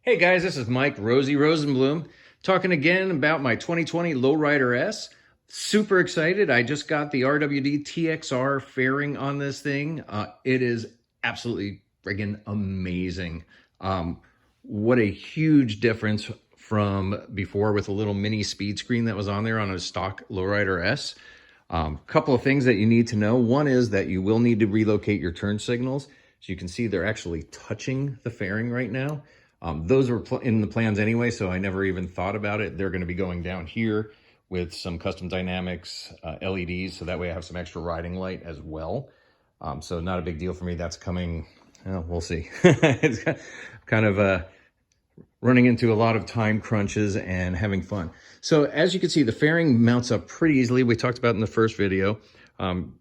Hey guys, this is Mike Rosie Rosenblum talking again about my 2020 Lowrider S. Super excited. I just got the RWD TXR Fairing on this thing. It is absolutely friggin' amazing. What a huge difference from before with a little mini speed screen that was on there on a stock Lowrider S. Couple of things that you need to know. One is that you will need to relocate your turn signals. So you can see they're actually touching the fairing right now. Those were in the plans anyway, so I never even thought about it. They're going to be going down here with some custom dynamics LEDs, so that way I have some extra riding light as well. So not a big deal for me. That's coming, well, we'll see. It's kind of running into a lot of time crunches and having fun. So as you can see, the fairing mounts up pretty easily. We talked about in the first video.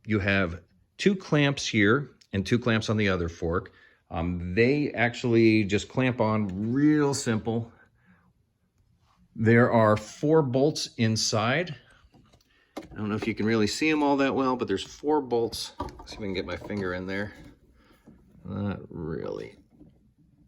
You have two clamps here and two clamps on the other fork. They actually just clamp on real simple. There are 4 bolts inside. I don't know if you can really see them all that well, but there's 4 bolts. Let's see if I can get my finger in there. Not really.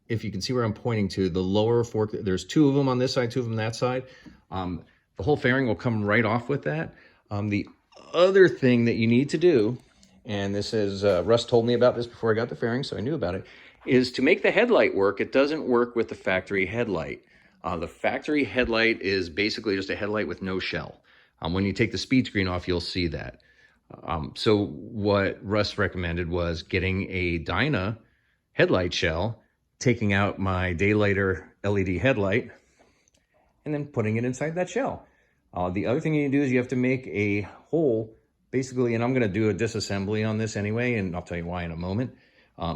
If you can see where I'm pointing to, the lower fork, there's 2 of them on this side, 2 of them that side. The whole fairing will come right off with that. The other thing that you need to do, and this is, Russ told me about this before I got the fairing, so I knew about it, is to make the headlight work. It doesn't work with the factory headlight. The factory headlight is basically just a headlight with no shell. When you take the speed screen off, you'll see that. So what Russ recommended was getting a Dyna headlight shell, taking out my daylighter LED headlight, and then putting it inside that shell. The other thing you do is you have to make a hole, basically, and I'm going to do a disassembly on this anyway, and I'll tell you why in a moment.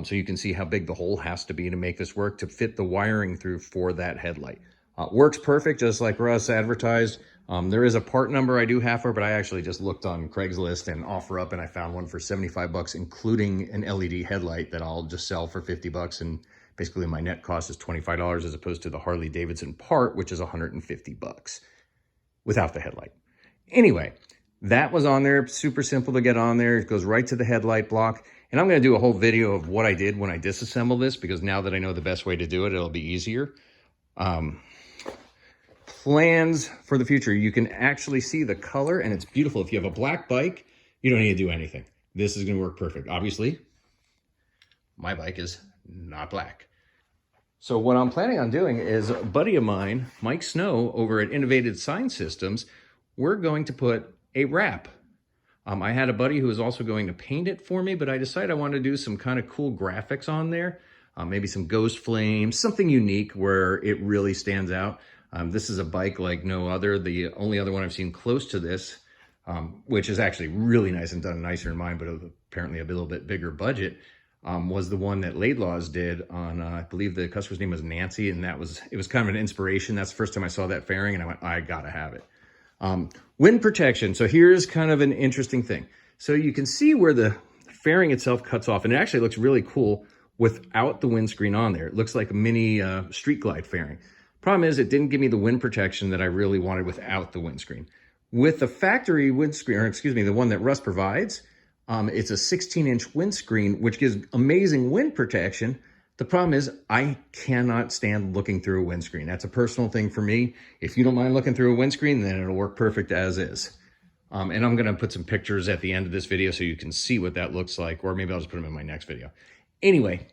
So you can see how big the hole has to be to make this work, to fit the wiring through for that headlight. Works perfect, just like Russ advertised. There is a part number I do have for, but I actually just looked on Craigslist and OfferUp, and I found one for 75 bucks, including an LED headlight that I'll just sell for 50 bucks. And basically my net cost is $25 as opposed to the Harley-Davidson part, which is 150 bucks without the headlight. Anyway, that was on there, super simple to get on there. It goes right to the headlight block. And I'm going to do a whole video of what I did when I disassembled this, because now that I know the best way to do it, it'll be easier. Plans for the future. You can actually see the color, and it's beautiful. If you have a black bike, you don't need to do anything. This is going to work perfect. Obviously, my bike is not black. So what I'm planning on doing is, a buddy of mine, Mike Snow, over at Innovative Sign Systems, we're going to put a wrap. I had a buddy who was also going to paint it for me, but I decided I wanted to do some kind of cool graphics on there. Maybe some ghost flames, something unique where it really stands out. This is a bike like no other. The only other one I've seen close to this, which is actually really nice and done nicer than mine, but apparently a little bit bigger budget, was the one that Laidlaws did on, I believe the customer's name was Nancy, and it was kind of an inspiration. That's the first time I saw that fairing, and I went, I gotta have it. Wind protection. So here's kind of an interesting thing. So you can see where the fairing itself cuts off, and it actually looks really cool without the windscreen on there. It looks like a mini street glide fairing. Problem is, it didn't give me the wind protection that I really wanted without the windscreen. With the factory windscreen, or excuse me, the one that Russ provides, it's a 16-inch windscreen, which gives amazing wind protection. The problem is I cannot stand looking through a windscreen. That's a personal thing for me. If you don't mind looking through a windscreen, then it'll work perfect as is. And I'm going to put some pictures at the end of this video so you can see what that looks like, or maybe I'll just put them in my next video. Anyway,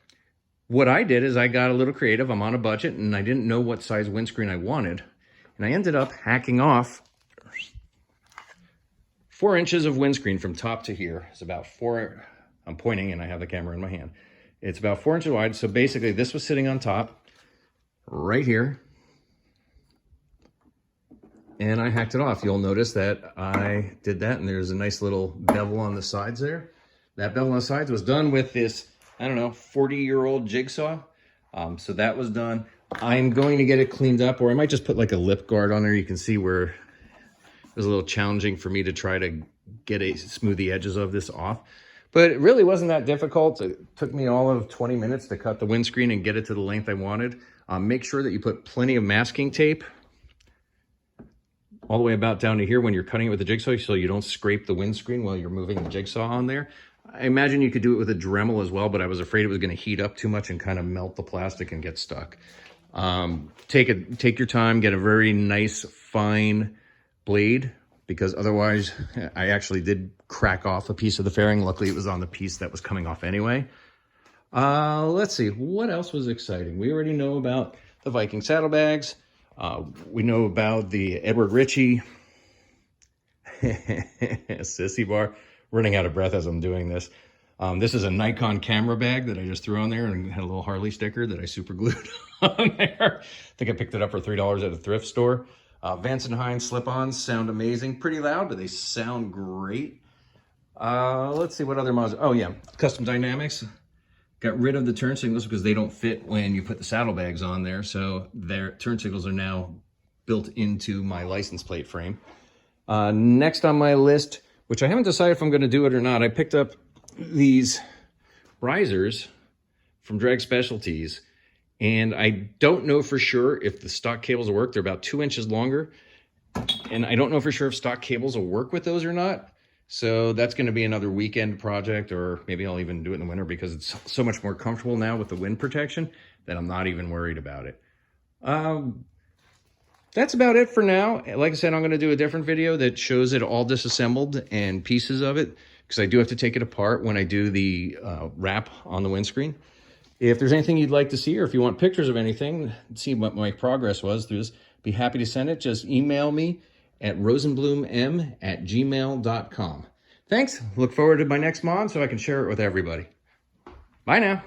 what I did is I got a little creative. I'm on a budget and I didn't know what size windscreen I wanted. And I ended up hacking off 4 inches of windscreen from top to here. It's about 4, I'm pointing and I have the camera in my hand. It's about 4 inches wide. So basically this was sitting on top right here. And I hacked it off. You'll notice that I did that, and there's a nice little bevel on the sides there. That bevel on the sides was done with this, I don't know, 40-year-old jigsaw. So that was done. I'm going to get it cleaned up, or I might just put like a lip guard on there. You can see where it was a little challenging for me to try to smooth the edges of this off. But it really wasn't that difficult. It took me all of 20 minutes to cut the windscreen and get it to the length I wanted. Make sure that you put plenty of masking tape all the way about down to here when you're cutting it with the jigsaw, so you don't scrape the windscreen while you're moving the jigsaw on there. I imagine you could do it with a Dremel as well, but I was afraid it was going to heat up too much and kind of melt the plastic and get stuck. Take your time, get a very nice fine blade, because otherwise I actually did crack off a piece of the fairing. Luckily it was on the piece that was coming off anyway. Let's see, what else was exciting? We already know about the Viking saddlebags. We know about the Edward Ritchie sissy bar. Running out of breath as I'm doing this. This is a Nikon camera bag that I just threw on there and had a little Harley sticker that I super glued on there. I think I picked it up for $3 at a thrift store. Vance & Hines slip-ons sound amazing. Pretty loud, but they sound great. Let's see what other mods. Oh yeah, Custom Dynamics. Got rid of the turn signals because they don't fit when you put the saddlebags on there. So their turn signals are now built into my license plate frame. Next on my list, which I haven't decided if I'm going to do it or not, I picked up these risers from Drag Specialties, and I don't know for sure if the stock cables will work. They're about 2 inches longer, and I don't know for sure if stock cables will work with those or not. So that's going to be another weekend project, or maybe I'll even do it in the winter because it's so much more comfortable now with the wind protection that I'm not even worried about it. That's about it for now. Like I said, I'm going to do a different video that shows it all disassembled and pieces of it, because I do have to take it apart when I do the wrap on the windscreen. If there's anything you'd like to see, or if you want pictures of anything, see what my progress was through this, be happy to send it. Just email me at rosenblum@gmail.com. Thanks. Look forward to my next mod so I can share it with everybody. Bye now.